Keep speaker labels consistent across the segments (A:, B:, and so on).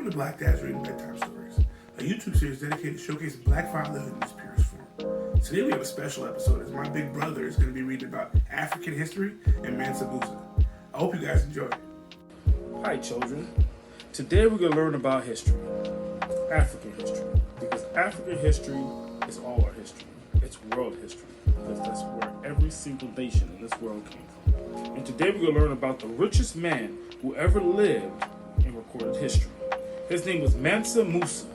A: to Black Dads Reading Bedtime Stories, a YouTube series dedicated to showcasing Black fatherhood in its purest form. Today we have a special episode as my big brother is going to be reading about African history and Mansa Musa. I hope you guys enjoy.
B: Hi children, today we're going to learn about history, African history, because African history is all our history. It's world history, because that's where every single nation in this world came from. And today we're going to learn about the richest man who ever lived in recorded history. His name was Mansa Musa,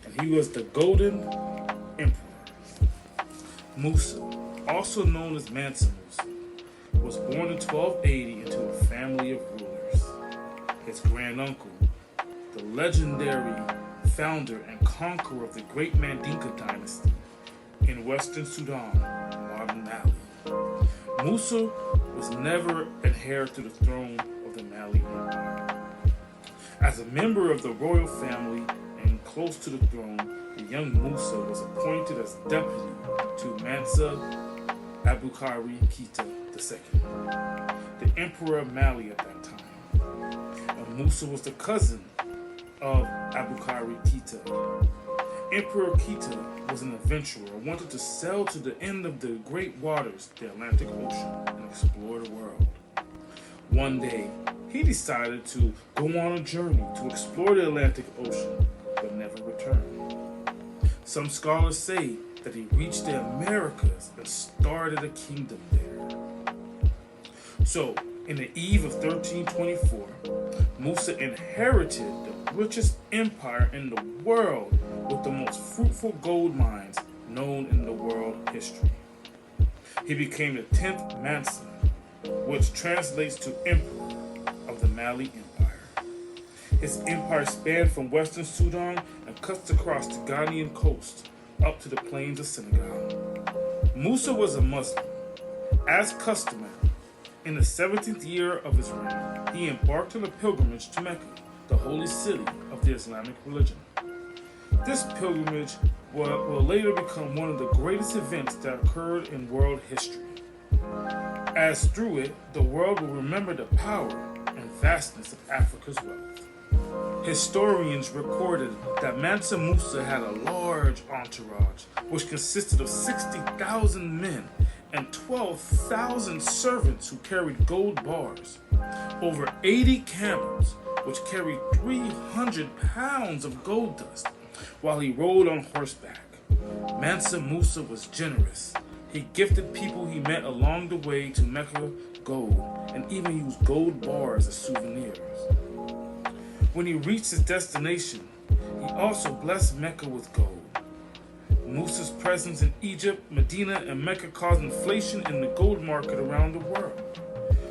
B: and he was the Golden Emperor. Musa, also known as Mansa Musa, was born in 1280 into a family of rulers. His granduncle, the legendary founder and conqueror of the great Mandinka dynasty in western Sudan, modern Mali. Musa was never heir to the throne of the Mali Empire. As a member of the royal family and close to the throne, the young Musa was appointed as deputy to Mansa Abukari Keita II, the Emperor of Mali at that time. Musa was the cousin of Abukari Keita. Emperor Keita was an adventurer, wanted to sail to the end of the great waters, the Atlantic Ocean, and explore the world. One day, he decided to go on a journey to explore the Atlantic Ocean, but never returned. Some scholars say that he reached the Americas and started a kingdom there. So, in the eve of 1324, Musa inherited the richest empire in the world with the most fruitful gold mines known in the world history. He became the 10th Mansa, which translates to Emperor of the Mali Empire. His empire spanned from western Sudan and cuts across the Ghanaian coast up to the plains of Senegal. Musa was a Muslim. As customary, in the 17th year of his reign, he embarked on a pilgrimage to Mecca, the holy city of the Islamic religion. This pilgrimage will later become one of the greatest events that occurred in world history, as through it, the world will remember the power and vastness of Africa's wealth. Historians recorded that Mansa Musa had a large entourage, which consisted of 60,000 men and 12,000 servants who carried gold bars, over 80 camels, which carried 300 pounds of gold dust, while he rode on horseback. Mansa Musa was generous. He gifted people he met along the way to Mecca gold, and even used gold bars as souvenirs. When he reached his destination, he also blessed Mecca with gold. Musa's presence in Egypt, Medina, and Mecca caused inflation in the gold market around the world.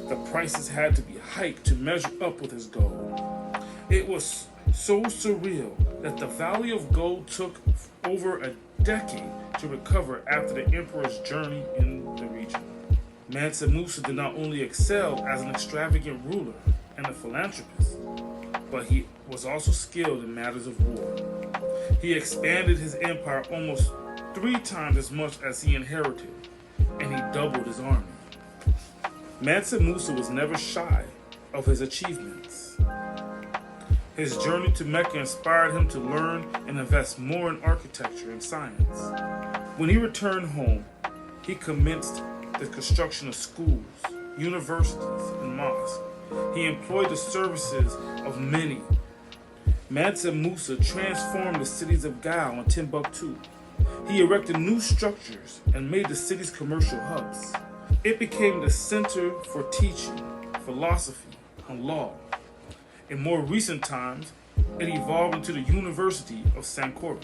B: The prices had to be hiked to measure up with his gold. It was so surreal that the value of gold took over a decade to recover after the emperor's journey in the region. Mansa Musa did not only excel as an extravagant ruler and a philanthropist, but he was also skilled in matters of war. He expanded his empire almost 3 times as much as he inherited, and he doubled his army. Mansa Musa was never shy of his achievements. His journey to Mecca inspired him to learn and invest more in architecture and science. When he returned home, he commenced the construction of schools, universities, and mosques. He employed the services of many. Mansa Musa transformed the cities of Gao and Timbuktu. He erected new structures and made the cities commercial hubs. It became the center for teaching, philosophy, and law. In more recent times, it evolved into the University of Sankore.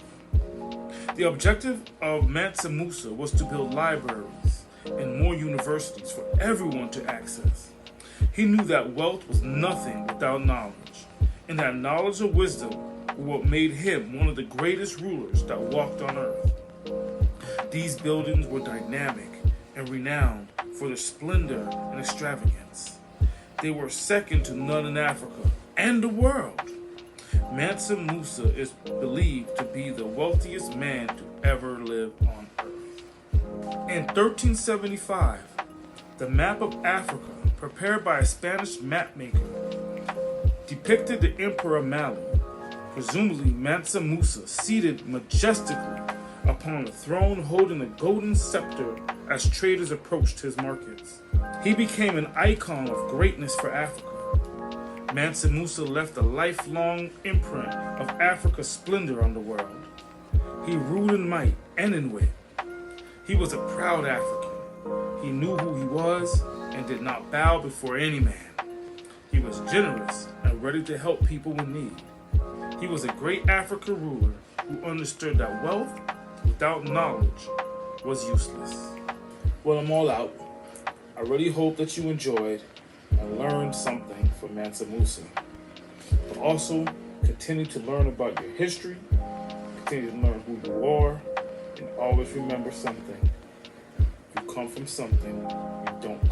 B: The objective of Mansa Musa was to build libraries and more universities for everyone to access. He knew that wealth was nothing without knowledge, and that knowledge and wisdom were what made him one of the greatest rulers that walked on earth. These buildings were dynamic and renowned for their splendor and extravagance. They were second to none in Africa and the world. Mansa Musa is believed to be the wealthiest man to ever live on earth. In 1375, the map of Africa, prepared by a Spanish mapmaker, depicted the Emperor of Mali presumably Mansa Musa, seated majestically upon a throne holding a golden scepter as traders approached his markets. He became an icon of greatness for Africa. Mansa Musa left a lifelong imprint of Africa's splendor on the world. He ruled in might and in wit. He was a proud African. He knew who he was and did not bow before any man. He was generous and ready to help people in need. He was a great African ruler who understood that wealth without knowledge was useless. Well, I'm all out. I really hope that you enjoyed and learned something from Mansa Musa. But also, continue to learn about your history, continue to learn who you are, and always remember something. You come from something you don't